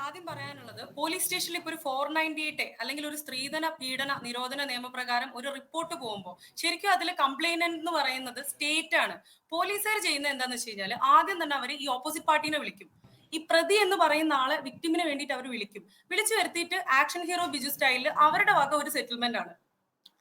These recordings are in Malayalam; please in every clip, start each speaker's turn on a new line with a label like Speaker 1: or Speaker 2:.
Speaker 1: ആദ്യം പറയാനുള്ളത് പോലീസ് സ്റ്റേഷനിൽ ഇപ്പോൾ ഒരു 498 അല്ലെങ്കിൽ ഒരു സ്ത്രീധന പീഡന നിരോധന നിയമപ്രകാരം ഒരു റിപ്പോർട്ട് പോകുമ്പോൾ ശരിക്കും അതിൽ കംപ്ലൈനന്റ് എന്ന് പറയുന്നത് സ്റ്റേറ്റ് ആണ്. പോലീസുകാർ ചെയ്യുന്നത് എന്താന്ന് വെച്ച് കഴിഞ്ഞാൽ ആദ്യം തന്നെ അവർ ഈ ഓപ്പോസിറ്റ് പാർട്ടീനെ വിളിക്കും. ഈ പ്രതി എന്ന് പറയുന്ന ആളെ വിക്ടിമിന് വേണ്ടിയിട്ട് അവർ വിളിച്ചു വരുത്തിയിട്ട് ആക്ഷൻ ഹീറോ ബിജു സ്റ്റൈലിൽ അവരുടെ വക ഒരു സെറ്റിൽമെന്റ് ആണ്.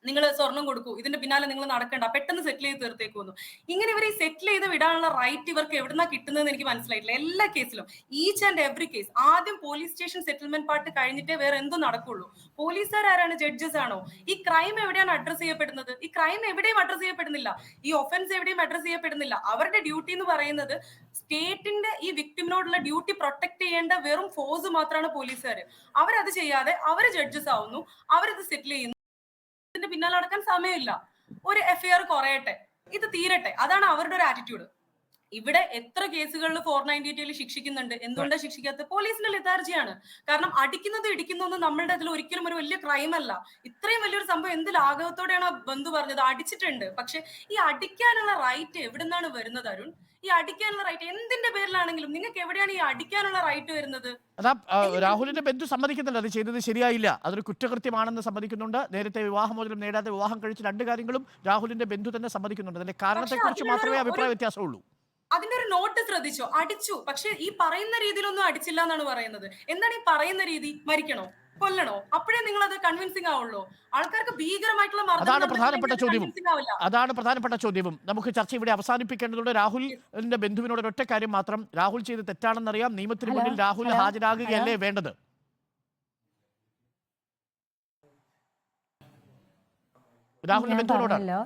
Speaker 1: നിങ്ങൾ സ്വർണം കൊടുക്കൂ, ഇതിന്റെ പിന്നാലെ നിങ്ങൾ നടക്കണ്ട, പെട്ടെന്ന് സെറ്റിൽ ചെയ്ത് തീർത്തേക്കുന്നു. ഇങ്ങനെ ഇവർ ഈ സെറ്റിൽ ചെയ്ത് വിടാനുള്ള റൈറ്റ് ഇവർക്ക് എവിടുന്നാ കിട്ടുന്നതെന്ന് എനിക്ക് മനസ്സിലായിട്ടില്ല. എല്ലാ കേസിലും ഈച്ച് ആൻഡ് എവറി കേസ് ആദ്യം പോലീസ് സ്റ്റേഷൻ സെറ്റിൽമെന്റ് പാർട്ട് കഴിഞ്ഞിട്ടേ വേറെ എന്തോ നടക്കുള്ളൂ. പോലീസുകാർ ആരാണ്? ജഡ്ജസ് ആണോ? ഈ ക്രൈം എവിടെയാണ് അഡ്രസ് ചെയ്യപ്പെടുന്നത്? ഈ ക്രൈം എവിടെയും അഡ്രസ് ചെയ്യപ്പെടുന്നില്ല. ഈ ഒഫൻസ് എവിടെയും അഡ്രസ് ചെയ്യപ്പെടുന്നില്ല. അവരുടെ ഡ്യൂട്ടി എന്ന് പറയുന്നത് സ്റ്റേറ്റിന്റെ ഈ വിക്ടിമിനോടുള്ള ഡ്യൂട്ടി പ്രൊട്ടക്ട് ചെയ്യേണ്ട വെറും ഫോഴ്സ് മാത്രമാണ് പോലീസുകാർ. അവരത് ചെയ്യാതെ അവർ ജഡ്ജസ് ആവുന്നു, അവരത് സെറ്റിൽ ചെയ്യുന്നു. പിന്നാലെ നടക്കാൻ സമയമില്ല. ഒരു എഫ്ഐആർ കുറയട്ടെ, ഇത് തീരട്ടെ, അതാണ് അവരുടെ ഒരു ആറ്റിറ്റ്യൂഡ്. ഇവിടെ എത്ര കേസുകളിൽ 498 ശിക്ഷിക്കുന്നുണ്ട്. എന്തുകൊണ്ടാണ് ശിക്ഷിക്കാത്തത്? പോലീസിന്റെ ലെഥാർജിയാണ്. കാരണം അടിക്കുന്നത് ഇടിക്കുന്നതൊന്നും നമ്മളുടെ അതിൽ ഒരിക്കലും ഒരു വലിയ ക്രൈം അല്ല. ഇത്രയും വലിയൊരു സംഭവം എന്ത് ലാഘവത്തോടെയാണ് ബന്ധു പറഞ്ഞത്? അടിച്ചിട്ടുണ്ട്. പക്ഷെ ഈ അടിക്കാനുള്ള റൈറ്റ് എവിടെ നിന്നാണ് വരുന്നത് അരുൺ? ഈ അടിക്കാനുള്ള റൈറ്റ് എന്തിന്റെ പേരിലാണെങ്കിലും നിങ്ങൾക്ക് എവിടെയാണ് ഈ അടിക്കാനുള്ള റൈറ്റ് വരുന്നത്?
Speaker 2: അതാ രാഹുലിന്റെ ബന്ധു സമ്മതിക്കുന്നില്ല, അത് ചെയ്തത് ശരിയായില്ല, അതൊരു കുറ്റകൃത്യമാണെന്ന് സമ്മതിക്കുന്നുണ്ട്. നേരത്തെ വിവാഹമോചനം നേടാതെ വിവാഹം കഴിച്ച രണ്ട് കാര്യങ്ങളും രാഹുലിന്റെ ബന്ധു തന്നെ സമ്മതിക്കുന്നുണ്ട്. അതിന്റെ കാരണത്തെക്കുറിച്ച് മാത്രമേ അഭിപ്രായ വ്യത്യാസമുള്ളൂ.
Speaker 1: അതിന്റെ ഒരു നോട്ട് ശ്രദ്ധിച്ചോ? അടിച്ചു, പക്ഷെ ഈ പറയുന്ന രീതിയിലൊന്നും അടിച്ചില്ല എന്നാണ് പറയുന്നത്. എന്താണ് ഈ പറയുന്ന രീതി? മരിക്കണോ, കൊല്ലണോ? അപ്പോഴേ നിങ്ങൾ അത് കൺവിൻസിംഗ് ആവുള്ളൂ. ആൾക്കാർക്ക് ഭീകരമായിട്ടുള്ള
Speaker 2: അതാണ് പ്രധാനപ്പെട്ട ചോദ്യവും. നമുക്ക് ചർച്ച ഇവിടെ അവസാനിപ്പിക്കേണ്ടതുണ്ട്. രാഹുലിന്റെ ബന്ധുവിനോട് ഒറ്റ കാര്യം മാത്രം, രാഹുൽ ചെയ്ത് തെറ്റാണെന്നറിയാം, നിയമത്തിന് മുന്നിൽ രാഹുൽ ഹാജരാകുകയല്ലേ വേണ്ടത്?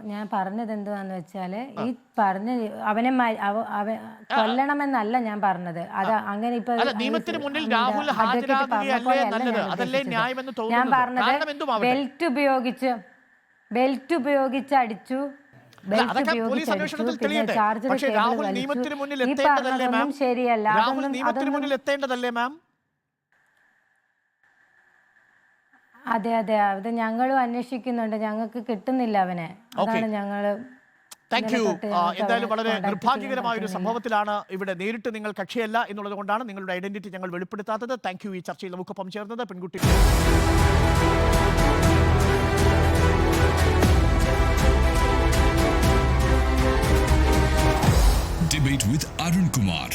Speaker 3: ഞാൻ പറഞ്ഞത് എന്തുവാന്ന് വെച്ചാല്, ഈ പറഞ്ഞ അവനെ കൊല്ലണമെന്നല്ല ഞാൻ പറഞ്ഞത്. അത് അങ്ങനെ ഇപ്പൊ ഞാൻ പറഞ്ഞത് ബെൽറ്റ് ഉപയോഗിച്ച് അടിച്ചു, ശരിയല്ല. അതെ അതെ, അത് ഞങ്ങളും അന്വേഷിക്കുന്നുണ്ട്, ഞങ്ങൾക്ക് കിട്ടുന്നില്ല അവനെ. അതാണ് ഞങ്ങള്.
Speaker 2: എന്തായാലും വളരെ നിർഭാഗ്യകരമായ ഒരു സംഭവത്തിലാണ് ഇവിടെ നേരിട്ട് നിങ്ങൾ കക്ഷിയല്ല എന്നുള്ളത് കൊണ്ടാണ് നിങ്ങളുടെ ഐഡന്റിറ്റി ഞങ്ങൾ വെളിപ്പെടുത്താത്തത്. Thank you. ഈ ചർച്ചയിൽ നമുക്കൊപ്പം ചേർന്നത് പെൺകുട്ടി
Speaker 4: Debate with Arun Kumar.